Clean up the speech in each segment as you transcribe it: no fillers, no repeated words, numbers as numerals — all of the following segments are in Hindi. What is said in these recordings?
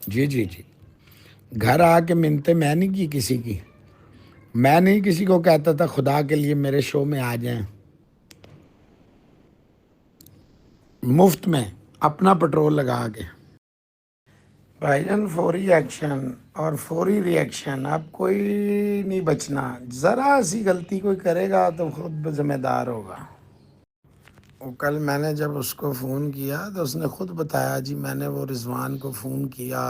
जी जी जी। घर आके मिन्नतें मैं नहीं की किसी की। मैं नहीं किसी को कहता था खुदा के लिए मेरे शो में आ जाएं, मुफ्त में अपना पेट्रोल लगा के। भाईजान फौरी एक्शन और फौरी रिएक्शन, अब कोई नहीं बचना। ज़रा सी गलती कोई करेगा तो खुद जिम्मेदार होगा। वो कल मैंने जब उसको फ़ोन किया तो उसने खुद बताया, जी मैंने वो रिजवान को फ़ोन किया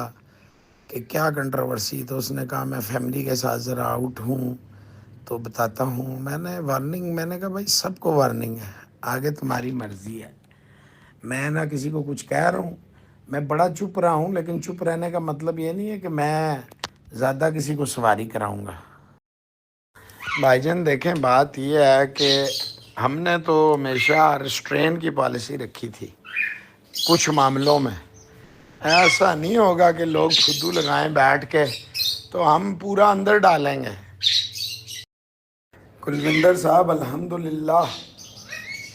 कि क्या कंट्रोवर्सी, तो उसने कहा मैं फैमिली के साथ ज़रा आउट हूँ तो बताता हूँ। मैंने कहा भाई सबको वार्निंग है, आगे तुम्हारी मर्ज़ी है। मैं ना किसी को कुछ कह रहा हूँ, मैं बड़ा चुप रहा हूँ, लेकिन चुप रहने का मतलब ये नहीं है कि मैं ज़्यादा किसी को सवारी कराऊँगा। भाईजान देखें, बात यह है कि हमने तो हमेशा रिस्ट्रेन की पॉलिसी रखी थी। कुछ मामलों में ऐसा नहीं होगा कि लोग खुद्दू लगाएं बैठ के, तो हम पूरा अंदर डालेंगे। कुलविंदर साहब, अल्हम्दुलिल्लाह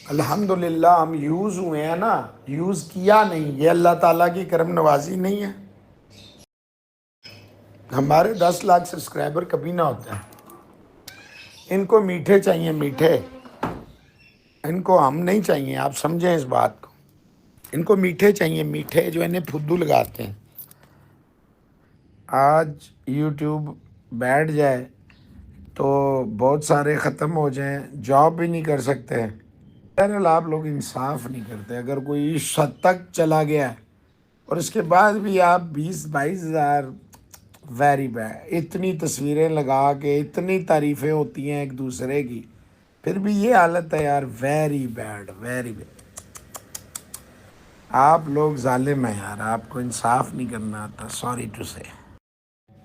अल्हम्दुलिल्लाह हम यूज़ हुए हैं ना, यूज़ किया नहीं। ये अल्लाह ताला की करम नवाजी नहीं है। हमारे 10 लाख सब्सक्राइबर कभी ना होते हैं। इनको मीठे चाहिए, मीठे। इनको हम नहीं चाहिए, आप समझें इस बात को। इनको मीठे चाहिए, मीठे जो इन्हें फुद्दू लगाते हैं। आज यूट्यूब बैठ जाए तो बहुत सारे ख़त्म हो जाएं, जॉब भी नहीं कर सकते। बहरहाल आप लोग इंसाफ नहीं करते। अगर कोई इस हद तक चला गया है और उसके बाद भी आप 20-22 हज़ार, वेरी बैड। इतनी तस्वीरें लगा के इतनी तारीफ़ें होती हैं एक दूसरे की, फिर भी ये हालत है यार, वेरी बैड, वेरी बैड। आप लोग जालिम हैं यार, आपको इंसाफ नहीं करना आता, सॉरी टू से।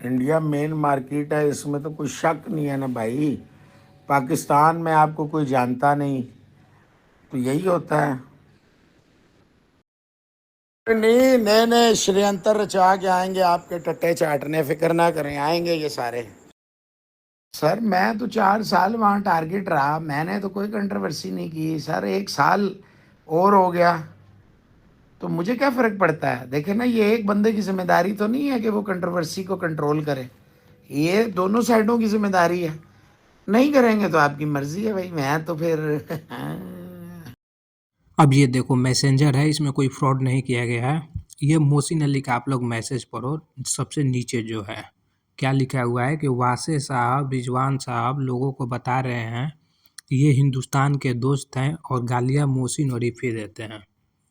इंडिया मेन मार्केट है, इसमें तो कोई शक नहीं है ना भाई। पाकिस्तान में आपको कोई जानता नहीं, तो यही होता है। नहीं, नए नए षड्यंत्र रचा के आएंगे आपके टट्टे चाटने, फिक्र ना करें, आएंगे ये सारे। सर मैं तो 4 साल वहाँ टारगेट रहा, मैंने तो कोई कंट्रोवर्सी नहीं की सर। 1 साल और हो गया तो मुझे क्या फ़र्क पड़ता है। देखे ना, ये एक बंदे की जिम्मेदारी तो नहीं है कि वो कंट्रोवर्सी को कंट्रोल करे, ये दोनों साइडों की जिम्मेदारी है। नहीं करेंगे तो आपकी मर्जी है भाई, मैं तो फिर अब ये देखो मैसेंजर है, इसमें कोई फ्रॉड नहीं किया गया है। ये मोहसिन अली का आप लोग मैसेज पढ़ो, सबसे नीचे जो है क्या लिखा हुआ है कि वासे साहब, रिजवान साहब लोगों को बता रहे हैं ये हिंदुस्तान के दोस्त हैं और गालियाँ मोहसिन और इफ़ी देते हैं।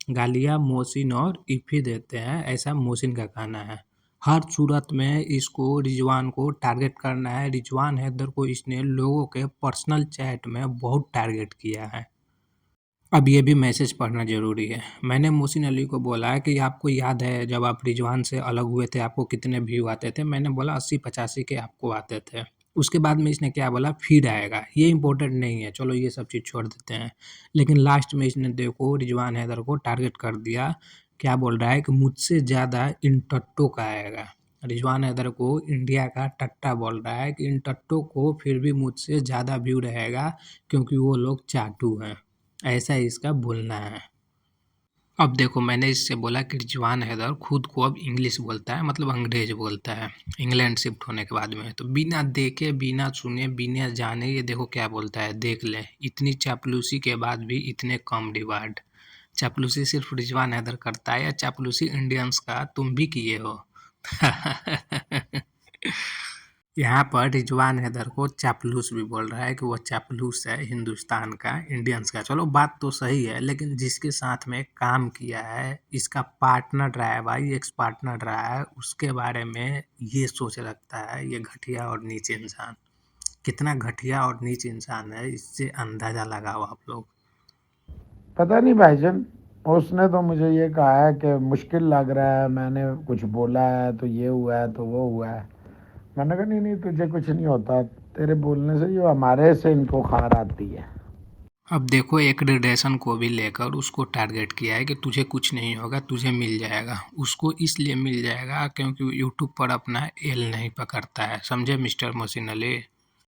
गालियाँ मोहसिन और इफ़ी देते हैं, ऐसा मोहसिन का कहना है। हर सूरत में इसको, रिजवान को टारगेट करना है। रिजवान हैदर को इसने लोगों के पर्सनल चैट में बहुत टारगेट किया है। अब ये भी मैसेज पढ़ना ज़रूरी है। मैंने मोहसिन अली को बोला कि आपको याद है जब आप रिजवान से अलग हुए थे आपको कितने व्यू आते थे? मैंने बोला 80-85 के आपको आते थे। उसके बाद में इसने क्या बोला, फ़ीड आएगा। ये इम्पोर्टेंट नहीं है, चलो ये सब चीज़ छोड़ देते हैं। लेकिन लास्ट में इसने देखो रिजवान हैदर को टारगेट कर दिया। क्या बोल रहा है कि मुझसे ज़्यादा इन टट्टों का आएगा। रिजवान हैदर को इंडिया का टट्टा बोल रहा है कि इन टट्टों को फिर भी मुझसे ज़्यादा व्यू रहेगा क्योंकि वो लोग चाटू हैं। ऐसा इसका बोलना है। अब देखो मैंने इससे बोला कि रिजवान हैदर खुद को अब इंग्लिश बोलता है, मतलब अंग्रेज बोलता है इंग्लैंड शिफ्ट होने के बाद में। तो बिना देखे, बिना सुने, बिना जाने ये देखो क्या बोलता है, देख ले। इतनी चापलूसी के बाद भी इतने कम रिवार्ड। चापलूसी सिर्फ रिजवान हैदर करता है या चापलूसी इंडियंस का तुम भी किए हो? यहाँ पर रिजवान हैदर को चापलूस भी बोल रहा है कि वो चापलूस है हिंदुस्तान का, इंडियंस का। चलो बात तो सही है, लेकिन जिसके साथ में काम किया है, इसका पार्टनर रहा है भाई, एक्स पार्टनर रहा है, उसके बारे में ये सोच रखता है ये घटिया और नीच इंसान। कितना घटिया और नीच इंसान है, इससे अंदाजा लगाओ आप लोग। पता नहीं भाईजान, उसने तो मुझे ये कहा है कि मुश्किल लग रहा है, मैंने कुछ बोला है तो ये हुआ है तो वो हुआ है। मैंने कहा नहीं नहीं, तुझे कुछ नहीं होता, तेरे बोलने से जो हमारे से इनको खार आती है। अब देखो एक्रीडेशन को भी लेकर उसको टारगेट किया है कि तुझे कुछ नहीं होगा, तुझे मिल जाएगा। उसको इसलिए मिल जाएगा क्योंकि यूट्यूब पर अपना एल नहीं पकड़ता है, समझे मिस्टर मोहसिन अली।